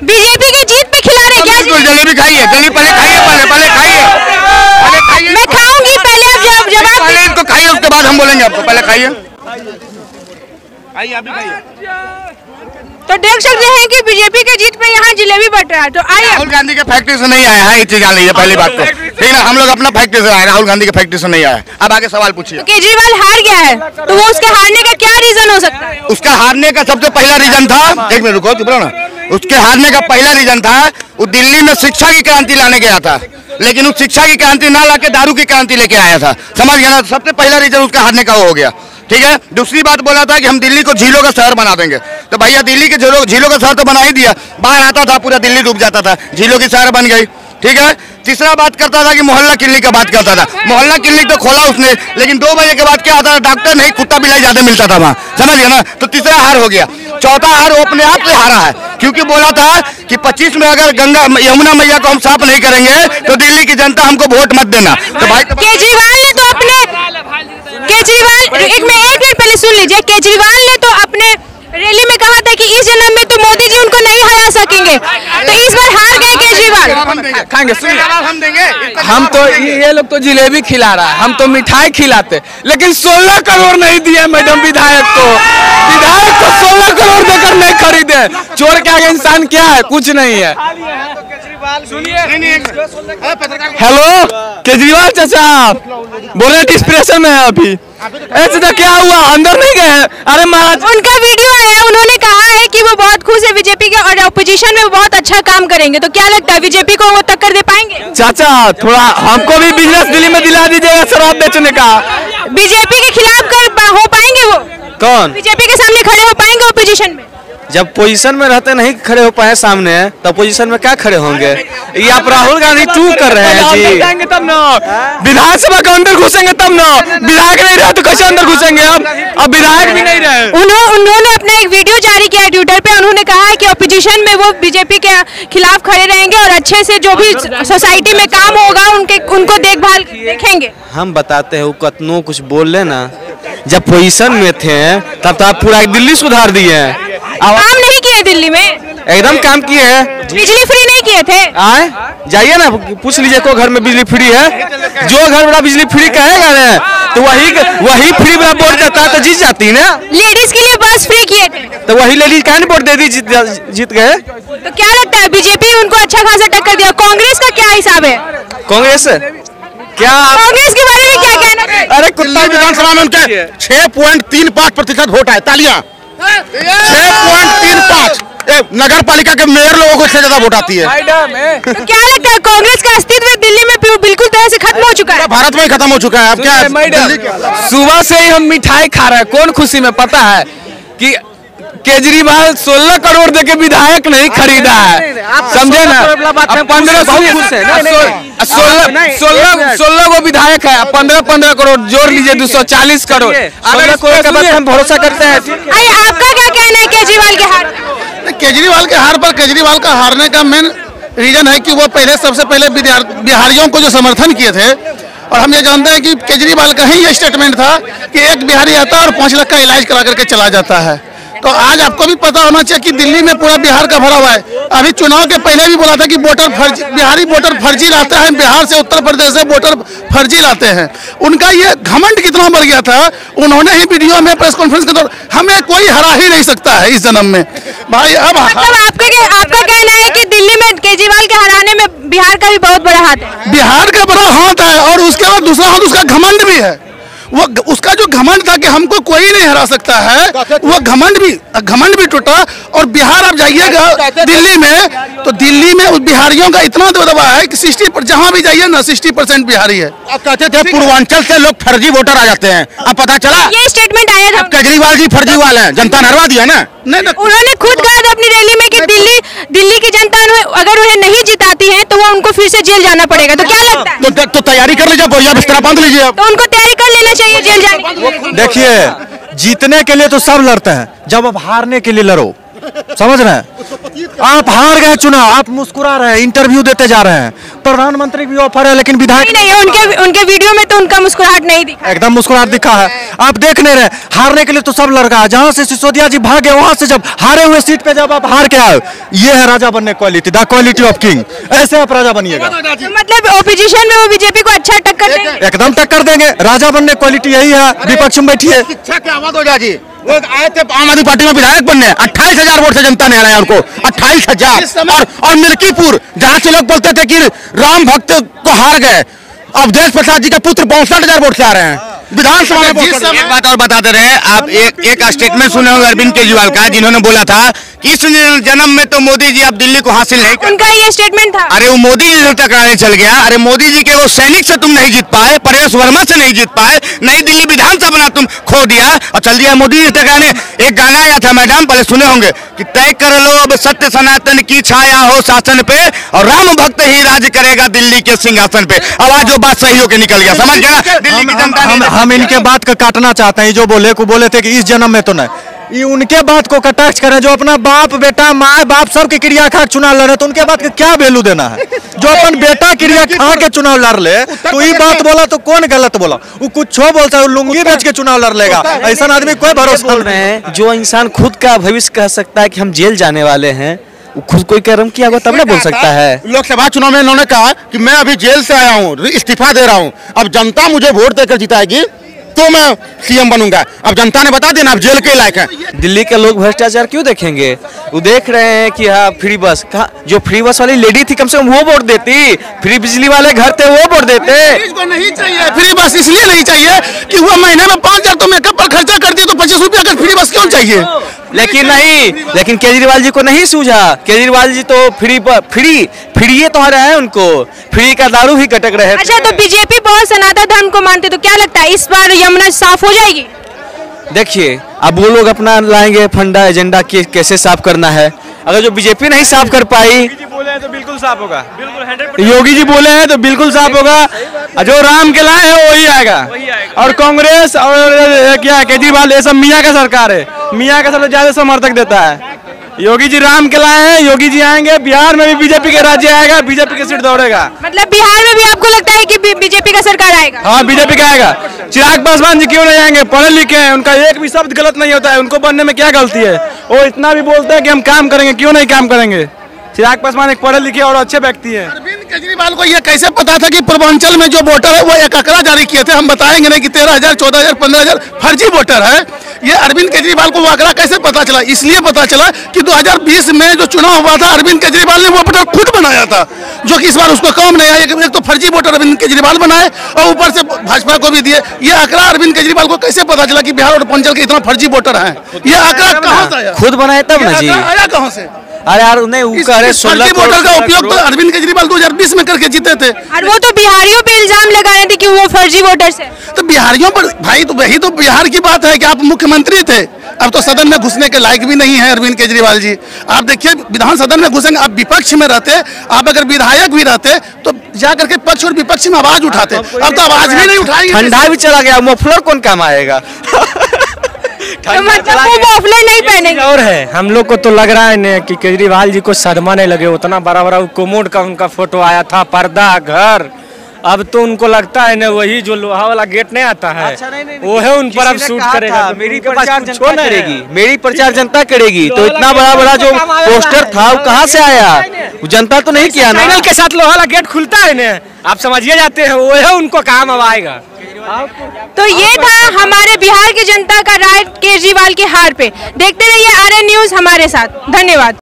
BJP की जीत पे खिला रहे क्या? जलेबी खाइए, जलेबी पहले खाइए, पहले खाइए। मैं खाऊंगी, पहले आप जवाब पहले इनको खाइए, उसके बाद हम बोलेंगे आपको। पहले खाइए, आइए आप भी खाइए। तो देख सकते हैं कि बीजेपी की जीत पे यहाँ जलेबी बट रहा है। तो आइए, राहुल गांधी के फैक्ट्री से नहीं आया है, ये चीज जान लीजिए पहली बात तो, ठीक है ना। हम लोग अपना फैक्ट्री से आए, राहुल गांधी के फैक्ट्री से नहीं आया। अब आगे सवाल पूछिए। तो केजरीवाल हार गया है, तो वो उसके हारने का क्या रीजन हो सकता है? उसका हारने का सबसे पहला रीजन था, एक मिनट रुको, चुप रहो ना। उसके हारने का पहला रीजन था, वो दिल्ली में शिक्षा की क्रांति लाने गया था, लेकिन उस शिक्षा की क्रांति ना लाके दारू की क्रांति लेके आया था, समझ गया ना। सबसे पहला रीजन उसका हारने का वो हो गया, ठीक है। दूसरी बात बोला था कि हम दिल्ली को झीलों का शहर बना देंगे, तो भैया दिल्ली के झीलों का शहर तो बना ही दिया। बाढ़ आता था, पूरा दिल्ली डूब जाता था, झीलों की शहर बन गई, ठीक है। तीसरा बात करता था कि मोहल्ला क्लिनिक का बात करता था, मोहल्ला क्लिनिक तो खोला उसने, लेकिन 2 बजे के बाद क्या आता था, डॉक्टर नहीं, कुत्ता बिलाई ज्यादा मिलता था वहाँ, समझ गया ना। तो तीसरा हार हो गया। चौथा हार वो अपने आप से हारा है, क्योंकि बोला था कि 25 में अगर गंगा यमुना मैया को हम साफ नहीं करेंगे तो दिल्ली की जनता हमको वोट मत देना। तो भाई केजरीवाल ने तो अपने एक मिनट पहले सुन लीजिए। केजरीवाल ने तो अपने रैली में कहा था कि इस जन्म में तो मोदी जी उनको नहीं हरा सकेंगे, तो इस बार हार गए केजरीवाल। खाएंगे, सुनिए, हम देंगे। हम तो ये लोग तो जिलेबी खिला रहा है, हम तो मिठाई खिलाते, लेकिन 16 करोड़ नहीं दिए मैडम विधायक को। विधायक को 16 करोड़ देकर नहीं खरीदे। चोर के आगे इंसान क्या है? कुछ नहीं है। हेलो केजरीवाल चाचा बोल रहे डिस्प्रेशन में है अभी। ऐसे तो क्या हुआ, अंदर नहीं गए? अरे महाराज, उनका वीडियो आया, उन्होंने कहा है कि वो बहुत खुश है बीजेपी के और ऑपोजिशन में वो बहुत अच्छा काम करेंगे। तो क्या लगता है बीजेपी को वो टक्कर दे पाएंगे? चाचा थोड़ा हमको भी बिजनेस दिल्ली में दिला दीजिएगा शराब बेचने का। बीजेपी के खिलाफ हो पाएंगे वो? कौन? बीजेपी के सामने खड़े हो पाएंगे ऑपोजिशन में? जब पोजीशन में रहते नहीं खड़े हो पाए सामने, तब पोजीशन में क्या खड़े होंगे? ये आप राहुल गांधी टू कर रहे हैं जी। जाएंगे तब ना, विधानसभा के अंदर घुसेंगे तब ना। विधायक नहीं रहे तो कैसे अंदर घुसेंगे? अब विधायक भी नहीं रहे। उन्होंने अपना एक वीडियो जारी किया ट्विटर पे, उन्होंने कहा है कि ऑपोजिशन में वो बीजेपी के खिलाफ खड़े रहेंगे और अच्छे से जो भी सोसाइटी में काम होगा उनको देखभाल देखेंगे। हम बताते हैं, वो कतनो कुछ बोल ले ना, जब पोजीशन में थे तब तो आप पूरा दिल्ली सुधार दिए हैं। काम नहीं किए दिल्ली में? एकदम काम किए हैं। बिजली फ्री नहीं किए थे? आए जाइए ना, पूछ लीजिए को घर में बिजली फ्री है। जो घर बड़ा बिजली फ्री कहेगा ना, तो वही फ्री वाला वोट देता है, तो जीत जाती है ना। लेडीज के लिए बस फ्री किए थे, तो वही लेडीज का वोट दे दी, जीत गए। तो क्या लगता है बीजेपी उनको अच्छा खासा टक्कर दिया? कांग्रेस का क्या हिसाब है? कांग्रेस क्या, कांग्रेस के बारे में क्या कहना है? अरे कुत्ता विधानसभा में उनके 6.35% वोट है, तालियां। 6.35। नगर पालिका के मेयर लोगों को इससे ज्यादा वोट आती है। तो क्या लगता है कांग्रेस का अस्तित्व दिल्ली में बिल्कुल तरह से खत्म हो चुका है? भारत में ही खत्म हो चुका है। अब क्या मैडम, सुबह से ही हम मिठाई खा रहे हैं, कौन खुशी में? पता है कि केजरीवाल 16 करोड़ देके विधायक नहीं खरीदा है, समझे ना। 16 वो विधायक है, 15 करोड़ जोड़ लीजिए, 240 करोड़। 16 करोड़ के बाद हम भरोसा करते हैं। आपका क्या कहना है केजरीवाल के हार? केजरीवाल के हार पर, केजरीवाल का हारने का मेन रीजन है कि वो सबसे पहले बिहारियों को जो समर्थन किए थे, और हम ये जानते हैं कि केजरीवाल का ही ये स्टेटमेंट था कि एक बिहारी आता है और 5 लाख का इलाज करा करके चला जाता है। तो आज आपको भी पता होना चाहिए कि दिल्ली में पूरा बिहार का भरा हुआ है। अभी चुनाव के पहले भी बोला था कि बिहारी वोटर फर्जी लाते हैं, बिहार से उत्तर प्रदेश से वोटर फर्जी लाते हैं। उनका ये घमंड कितना बढ़ गया था, उन्होंने ही वीडियो में प्रेस कॉन्फ्रेंस के दौरान, हमें कोई हरा ही नहीं सकता है इस जन्म में भाई। अब मतलब आपका कहना है कि दिल्ली में केजरीवाल के हराने में बिहार का भी बहुत बड़ा हाथ है? बिहार का बड़ा हाथ है, और उसके बाद दूसरा हाथ उसका घमंड भी है। वो उसका जो घमंड था कि हमको कोई नहीं हरा सकता है, वो घमंड भी टूटा। और बिहार आप जाइएगा दिल्ली में, तो दिल्ली में बिहारियों का इतना दबदबा है कि 60, जहां भी जाइए ना 60% बिहारी है। अब कहते थे पूर्वांचल से लोग फर्जी वोटर आ जाते हैं, अब पता चला ये स्टेटमेंट आया था। केजरीवाल जी फर्जी वाले हैं, जनता ने हरवा दिया ना। उन्होंने खुद कहा था अपनी रैली में कि दिल्ली की जनता अगर उन्हें नहीं जिताती है तो वो उनको फिर से जेल जाना पड़ेगा। तो क्या लगता है? तो तैयारी कर लीजिए, बोरिया बिस्तरा बांध लीजिए। तो उनको तैयारी कर लेना चाहिए जेल जाने की। देखिए, जीतने के लिए तो सब लड़ते हैं, जब अब हारने के लिए लड़ो समझ रहे हैं? आप हार गए चुनाव, आप मुस्कुरा रहे हैं, इंटरव्यू देते जा रहे हैं, प्रधानमंत्री भी ऑफर है, लेकिन विधायक नहीं, उनके वीडियो में तो उनका मुस्कुराहट नहीं दिखा, एकदम मुस्कुराहट दिखा है। आप देख नहीं रहे, हारने के लिए तो सब लड़का है। जहां से सिसोदिया जी भागे, वहां से जब हारे हुए सीट पे जब आप हार के आए, ये है राजा बनने quality, the quality of king. ऐसे आप राजा बनिएगा। मतलब ओपोजिशन में वो बीजेपी को अच्छा टक्कर देंगे, एकदम टक्कर देंगे। राजा बनने क्वालिटी यही है। विपक्ष में बैठिए। शिक्षा की आवाज हो जाती, वो आए थे आम आदमी पार्टी में विधायक बनने, 28,000 वोट से जनता ने हराया उनको, 28,000। और मिल्कीपुर जहाँ से लोग बोलते थे कि राम भक्त को हार गए, अब देश प्रसाद जी का पुत्र 62,000 वोट से आ रहे हैं विधानसभा में। एक बात और बताते रहे आप, एक स्टेटमेंट सुने होंगे अरविंद केजरीवाल का, जिन्होंने बोला था कि इस जन्म में तो मोदी जी अब दिल्ली को हासिल नहीं कर। उनका ये स्टेटमेंट था। अरे वो मोदी जी से टकराने चल गया। अरे मोदी जी के वो सैनिक से तुम नहीं जीत पाए, परेश वर्मा से नहीं जीत पाए, नई दिल्ली विधानसभा तुम खो दिया और चल दिया मोदी जी से टकराने। एक गाना आया था मैडम, पहले सुने होंगे कि तय कर लो अब सत्य सनातन की छाया हो शासन पे और राम भक्त ही राज करेगा दिल्ली के सिंहासन पे। अब आज जो बात सही होकर निकल गया, समझ गया दिल्ली की जनता। हम इनके बात का काटना चाहते हैं। जो बोले थे कि इस जन्म में तो नहीं, ये उनके बात को कटाक्ष करें जो अपना बाप बेटा माँ बाप सबके क्रिया खा चुनाव लड़ रहे, तो उनके बात का क्या वैल्यू देना है? जो अपन बेटा क्रिया खा के चुनाव लड़ ले, तो ये बात बोला तो कौन गलत बोला? वो कुछ बोलता है, लुंगी बेच के चुनाव लड़ लेगा, ऐसा आदमी कोई भरोसा बोल रहे हैं। जो इंसान खुद का भविष्य कह सकता है कि हम जेल जाने वाले हैं, वो खुद कोई कर्म किया होगा तब ना बोल सकता है। लोकसभा चुनाव में इन्होंने कहा कि मैं अभी जेल से आया हूँ, इस्तीफा दे रहा हूँ, अब जनता मुझे वोट देकर जिताएगी तो मैं सीएम बनूंगा। अब जनता ने बता दिया ना, अब जेल के लायक है। दिल्ली के लोग भ्रष्टाचार क्यों देखेंगे? वो देख रहे हैं कि हाँ फ्री बस, जो फ्री बस वाली लेडी थी कम से कम वो वोट देती, फ्री बिजली वाले घर थे वो वोट देते। नहीं चाहिए फ्री बस, इसलिए नहीं चाहिए कि वो महीने में 5,000 तो मेकअप पर खर्चा करती है, तो 25 रुपया का फ्री बस क्यों चाहिए? लेकिन केजरीवाल जी को नहीं सूझा। केजरीवाल जी तो फ्री तो रहे हैं, उनको फ्री का दारू ही कटक रहे। अच्छा, तो बीजेपी बहुत सनातन धर्म को मानते, तो क्या लगता है इस बार यमुना साफ हो जाएगी? देखिए, अब वो लोग अपना लाएंगे फंडा एजेंडा कैसे साफ करना है। अगर जो बीजेपी नहीं साफ कर पाई, बोले हैं तो बिल्कुल साफ होगा। योगी जी बोले हैं तो बिल्कुल साफ होगा। जो राम के लाए हैं वही आएगा। और कांग्रेस और क्या केजरीवाल, ये सब मियाँ का सरकार है, मियाँ का सबसे ज्यादा समर्थक देता है। योगी जी राम के लाए हैं, योगी जी आएंगे। बिहार में भी बीजेपी के राज्य आएगा, बीजेपी की सीट दौड़ेगा। मतलब बिहार में भी आपको लगता है कि बीजेपी का सरकार आएगा? हाँ, बीजेपी का आएगा। चिराग पासवान जी क्यों नहीं आएंगे? पढ़े लिखे हैं, उनका एक भी शब्द गलत नहीं होता है, उनको बनने में क्या गलती है? वो इतना भी बोलते हैं कि हम काम करेंगे, क्यों नहीं काम करेंगे? चिराग पासवान एक पढ़े लिखे और अच्छे व्यक्ति हैं। अरविंद केजरीवाल को यह कैसे पता था कि पूर्वांचल में जो वोटर है वो एक आंकड़ा जारी किए थे? हम बताएंगे नहीं कि 13,000, 14,000, 15,000 फर्जी वोटर है। ये अरविंद केजरीवाल को वो आंकड़ा कैसे पता चला? इसलिए पता चला कि 2020 में जो चुनाव हुआ था, अरविंद केजरीवाल ने वो वोटर खुद बनाया था, जो कि इस बार उसको काम नहीं आया। एक तो फर्जी वोटर अरविंद केजरीवाल बनाए और ऊपर से भाजपा को भी दिए। ये आंकड़ा अरविंद केजरीवाल को कैसे पता चला कि बिहार और पूर्वांचल के इतना फर्जी वोटर है? ये आंकड़ा कहाँ से आया? खुद बनाए तब ना जी, आया कहाँ से? अरे यार उन्हें 16 वोटर का उपयोग तो अरविंद केजरीवाल 2020 में करके जीते थे। और वो तो बिहारियों पे इल्जाम लगा रहे थे कि वो फर्जी वोटर्स है। तो बिहारियों पर भाई, तो वही तो बिहार की बात है कि आप मुख्यमंत्री थे, अब तो सदन में घुसने के लायक भी नहीं है अरविंद केजरीवाल जी। आप देखिए, विधान सदन में घुसेंगे, आप विपक्ष में रहते, आप अगर विधायक भी रहते तो जाकर के पक्ष और विपक्ष में आवाज उठाते। अब तो आवाज भी नहीं उठाएंगे। ठंडा भी चला गया, मफलर कौन काम आएगा? मफलर नहीं पहनेंगे। और है, हम लोग को तो लग रहा है कि केजरीवाल जी को सदमा नहीं लगे। उतना बड़ा बड़ा कोमोड का उनका फोटो आया था, पर्दा घर, अब तो उनको लगता है ना वही जो लोहा वाला गेट नहीं आता है, वो है उन पर अब शूट करेगा। मेरी प्रचार जनता करेगी, मेरी प्रचार जनता करेगी। तो इतना बड़ा बड़ा जो पोस्टर था वो कहाँ से आया? जनता तो नहीं किया ना। चैनल के साथ लोहा वाला गेट खुलता है ना, आप समझिए जाते हैं, वो है उनको काम अब आएगा। तो ये था हमारे बिहार की जनता का राय केजरीवाल की हार पे। देखते रहिए आरएन न्यूज हमारे साथ। धन्यवाद।